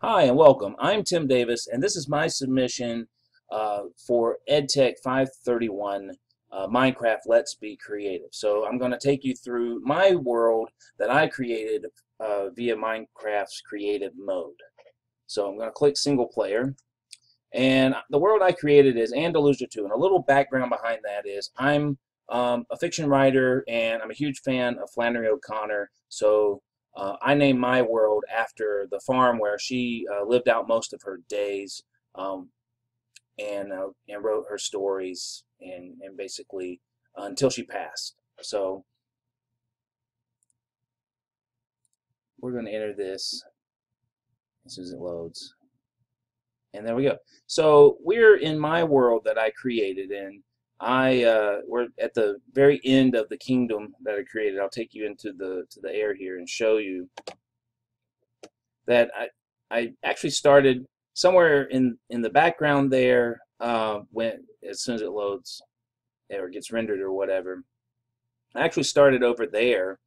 Hi and welcome. I'm Tim Davis, and this is my submission for EdTech 531 Minecraft Let's Be Creative. So I'm going to take you through my world that I created via Minecraft's creative mode. So I'm going to click single player, and the world I created is Andalusia 2. And a little background behind that is I'm a fiction writer, and I'm a huge fan of Flannery O'Connor. So I named my world after the farm where she lived out most of her days, um, and wrote her stories and basically until she passed. So we're going to enter this as soon as it loads. And there we go. So we're in my world that I created, and we're at the very end of the kingdom that I created. I'll take you into the air here and show you that I actually started somewhere in the background there when as soon as it loads or gets rendered or whatever. I actually started over there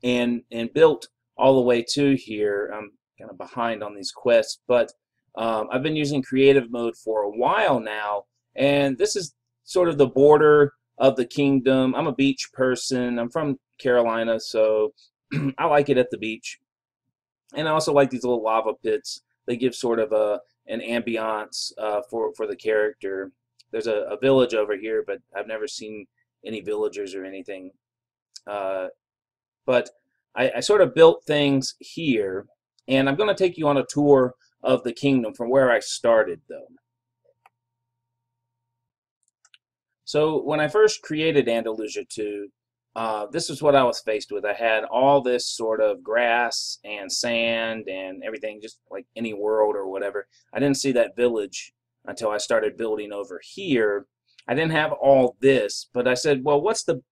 and built all the way to here. I'm kind of behind on these quests, but I've been using creative mode for a while now, and this is sort of the border of the kingdom. I'm a beach person. I'm from Carolina, so I like it at the beach. And I also like these little lava pits. They give sort of an ambiance for the character. There's a village over here, but I've never seen any villagers or anything. Uh, but I sort of built things here, and I'm going to take you on a tour of the kingdom from where I started, though. So when I first created Andalusia 2, this is what I was faced with. I had all this sort of grass and sand and everything, just like any world or whatever. I didn't see that village until I started building over here. I didn't have all this, but I said, well, what's the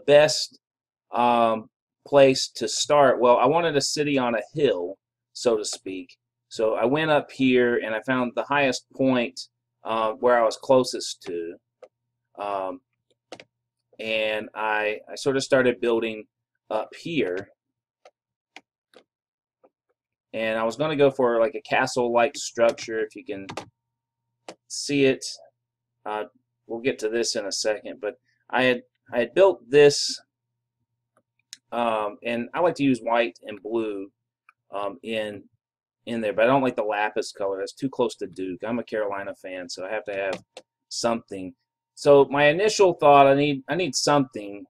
best um, place to start? Well, I wanted a city on a hill, so to speak. So I went up here and I found the highest point where I was closest to. Um, and I sort of started building up here. And I was going to go for like a castle-like structure, if you can see it. Uh, we'll get to this in a second, but I had built this, and I like to use white and blue in there, but I don't like the lapis color. That's too close to Duke. I'm a Carolina fan, so I have to have something. So my initial thought, I need something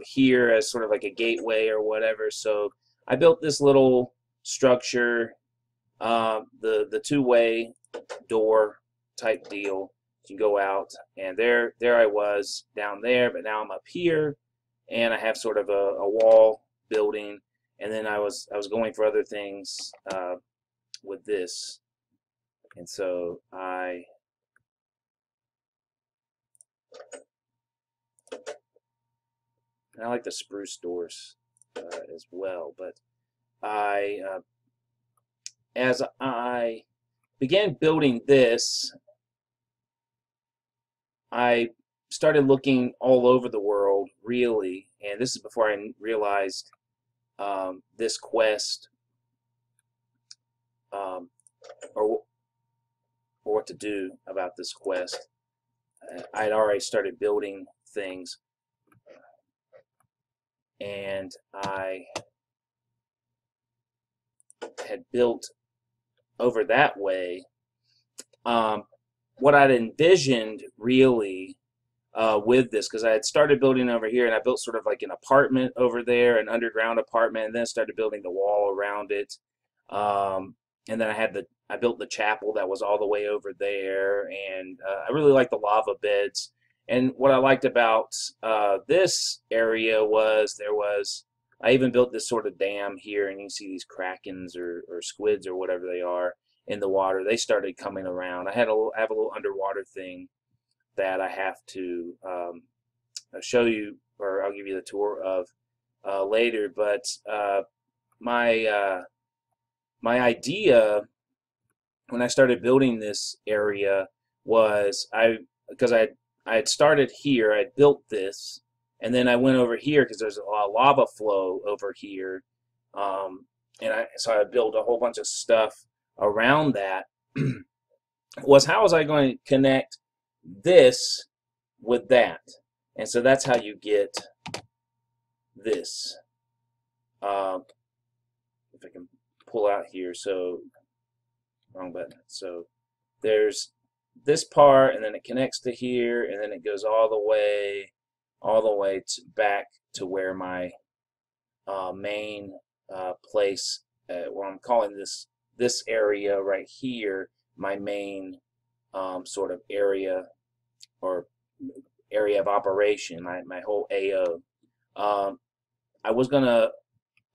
here as sort of like a gateway or whatever. So I built this little structure, the two-way door type deal. You can go out, and there I was down there, but now I'm up here, and I have sort of a wall building, and then I was going for other things with this, and so I like the spruce doors as well, but I as I began building this, I started looking all over the world, really, and this is before I realized this quest um, or what to do about this quest. I'd already started building things, and I had built over that way. Um, what I'd envisioned really with this, because I had started building over here, and I built sort of like an apartment over there, an underground apartment, and then started building the wall around it. And then I built the chapel that was all the way over there, and I really liked the lava beds. And what I liked about this area was I even built this sort of dam here, and you can see these krakens or squids or whatever they are in the water. They started coming around. I have a little underwater thing that I have to show you, or I'll give you the tour of later. But my my idea when I started building this area was because I had started here, I had built this, and then I went over here because there's a lot of lava flow over here, um, so I built a whole bunch of stuff around that. Was how was I going to connect this with that? And so that's how you get this. If I can pull out here, so wrong button. So there's this part, and then it connects to here, and then it goes all the way back to where my main place. Well, I'm calling this area right here my main sort of area or area of operation. My whole AO. I was gonna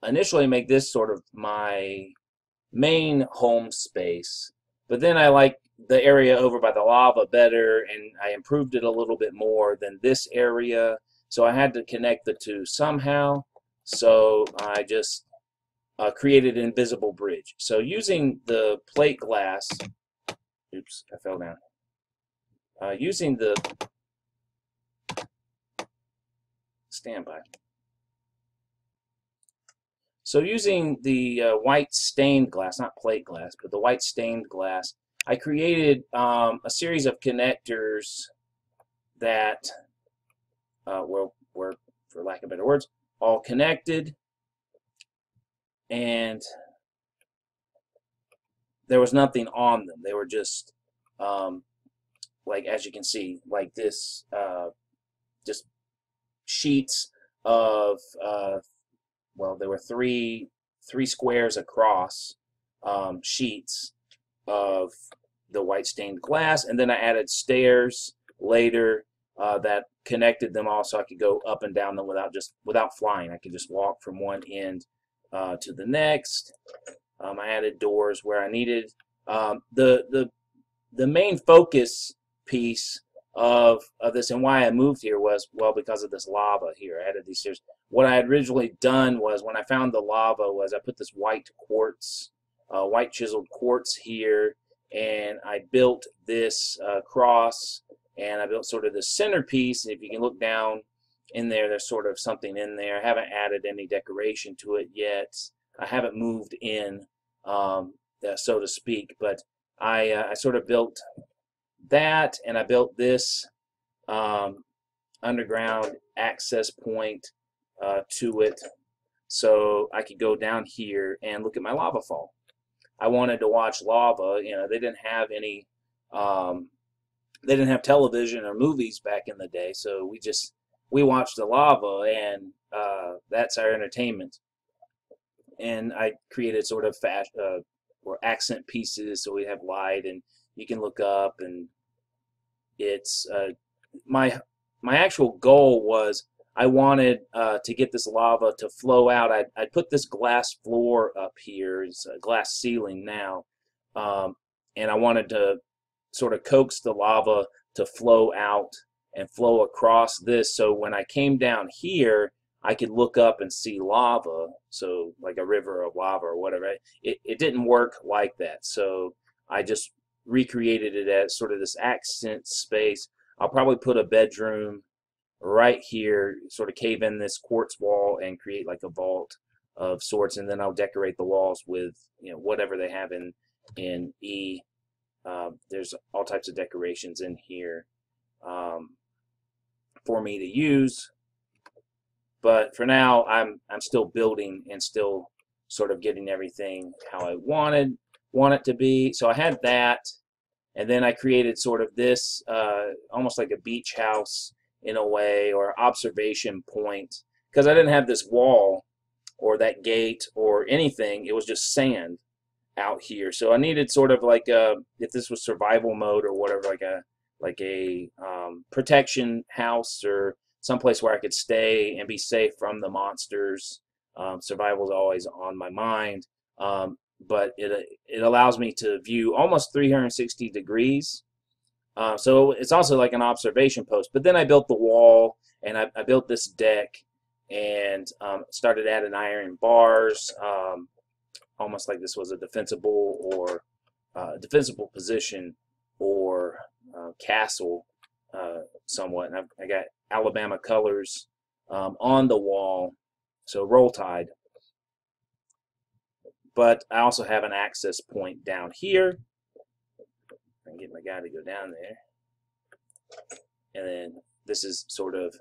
initially make this sort of my main home space, but then I like the area over by the lava better, and I improved it a little bit more than this area, so I had to connect the two somehow. So I just created an invisible bridge. So using the plate glass, oops, I fell down. Using the standby. So using the white stained glass, not plate glass, but the white stained glass, I created a series of connectors that were, for lack of better words, all connected, and there was nothing on them. They were just, like as you can see, like this, just sheets of well, there were three squares across, sheets of the white stained glass, and then I added stairs later that connected them all, so I could go up and down them without flying. I could just walk from one end to the next. I added doors where I needed. The main focus piece of this and why I moved here was, well, because of this lava here. I added these stairs. What I had originally done was, when I found the lava, was I put this white quartz, white chiseled quartz here, and I built this cross, and I built sort of the centerpiece. And if you can look down in there, there's sort of something in there. I haven't added any decoration to it yet. I haven't moved in, so to speak, but I sort of built that, and I built this underground access point to it, so I could go down here and look at my lava fall. I wanted to watch lava. You know, they didn't have any, they didn't have television or movies back in the day, so we watched the lava, and that's our entertainment. And I created sort of or accent pieces, so we have light, and you can look up, and it's my actual goal was, I wanted to get this lava to flow out. I put this glass floor up here. It's a glass ceiling now, and I wanted to sort of coax the lava to flow out and flow across this, so when I came down here, I could look up and see lava, so like a river of lava or whatever. It didn't work like that, so I just recreated it as sort of this accent space. I'll probably put a bedroom right here, sort of cave in this quartz wall and create like a vault of sorts, and then I'll decorate the walls with, you know, whatever they have in E. There's all types of decorations in here for me to use, but for now I'm still building and still sort of getting everything how I want it to be. So I had that, and then I created sort of this almost like a beach house in a way, or observation point, because I didn't have this wall or that gate or anything. It was just sand out here, so I needed sort of like if this was survival mode or whatever, like a protection house, or someplace where I could stay and be safe from the monsters. Survival is always on my mind, but it allows me to view almost 360 degrees. So it's also like an observation post. But then I built the wall, and I built this deck, and started adding iron bars, almost like this was a defensible or defensible position or castle somewhat. And I got Alabama colors on the wall, so Roll Tide. but I also have an access point down here. I can get my guy to go down there. And then this is sort of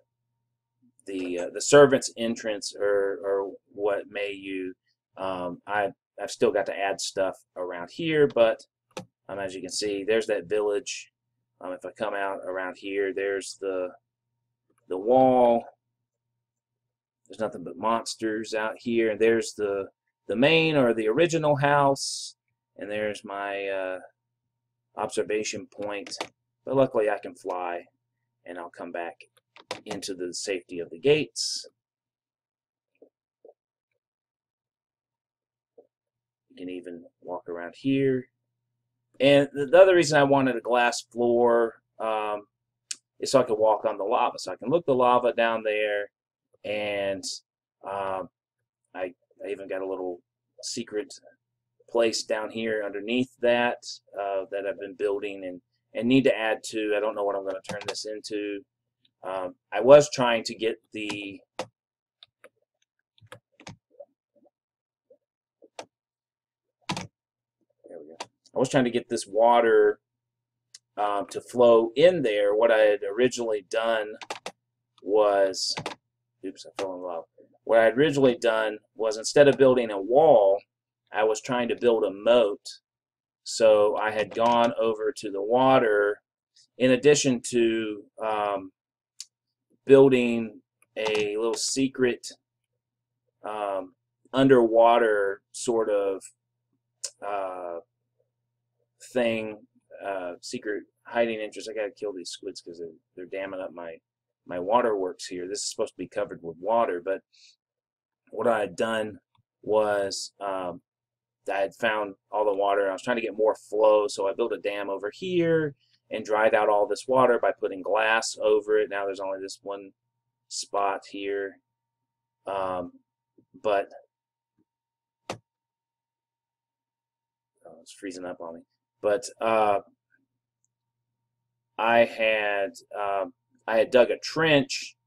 the servant's entrance, or what may you. I've still got to add stuff around here, but as you can see, there's that village. If I come out around here, there's the wall. There's nothing but monsters out here, and there's the main or the original house, and there's my observation point. But luckily, I can fly, and I'll come back into the safety of the gates. You can even walk around here. And the other reason I wanted a glass floor is so I could walk on the lava. So I can look the lava down there, and I even got a little secret place down here underneath that that I've been building and need to add to. I don't know what I'm going to turn this into. I was trying to get the I was trying to get this water to flow in there. What I had originally done was, oops, I fell in love. What I had originally done was, instead of building a wall, I was trying to build a moat. So I had gone over to the water, in addition to building a little secret underwater sort of thing, secret hiding interest. I gotta kill these squids because they're damming up my waterworks here. This is supposed to be covered with water, but what I had done was I had found all the water. I was trying to get more flow, so I built a dam over here and dried out all this water by putting glass over it. Now there's only this one spot here, but it's freezing up on me. But I had dug a trench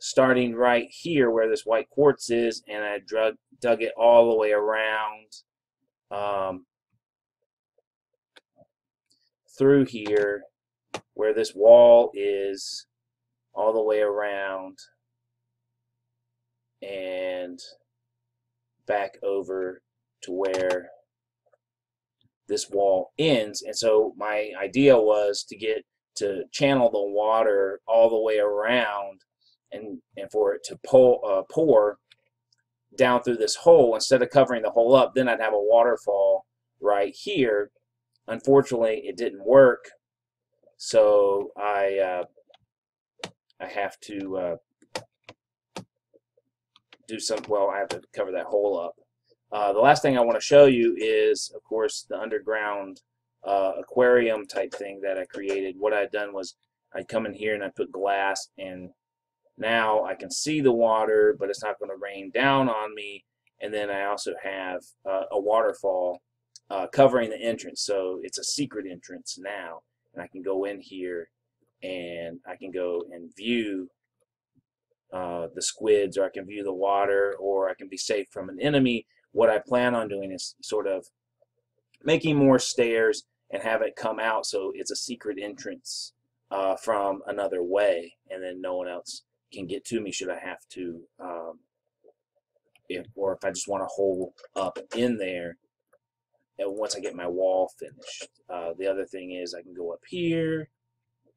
starting right here where this white quartz is, and I dug it all the way around through here where this wall is, all the way around and back over to where this wall ends. And so my idea was to channel the water all the way around and for it to pour down through this hole. Instead of covering the hole up, then I'd have a waterfall right here. Unfortunately, it didn't work, so I have to do some. Well, I have to cover that hole up. The last thing I want to show you is, of course, the underground aquarium type thing that I created. What I'd done was I'd come in here and I'd put glass, and now I can see the water, but it's not going to rain down on me. And then I also have a waterfall covering the entrance, so it's a secret entrance now. And I can go in here and I can go and view the squids, or I can view the water, or I can be safe from an enemy. What I plan on doing is sort of making more stairs and have it come out so it's a secret entrance from another way, and then no one else can get to me should I have to, if I just want to hole up in there. And once I get my wall finished, the other thing is I can go up here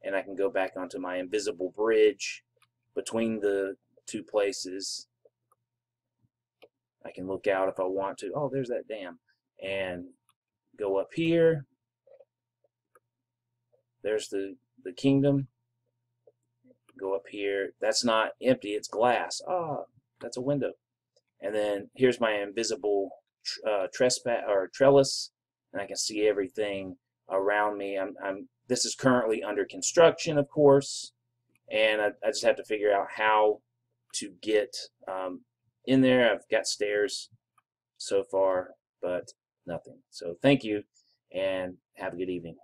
and I can go back onto my invisible bridge between the two places. I can look out if I want to. Oh, there's that dam. And go up here. There's the kingdom. Go up here. That's not empty, it's glass. Ah, that's a window. And then here's my invisible trellis, and I can see everything around me. This is currently under construction, of course, and I just have to figure out how to get in there. I've got stairs so far, but nothing. So thank you, and have a good evening.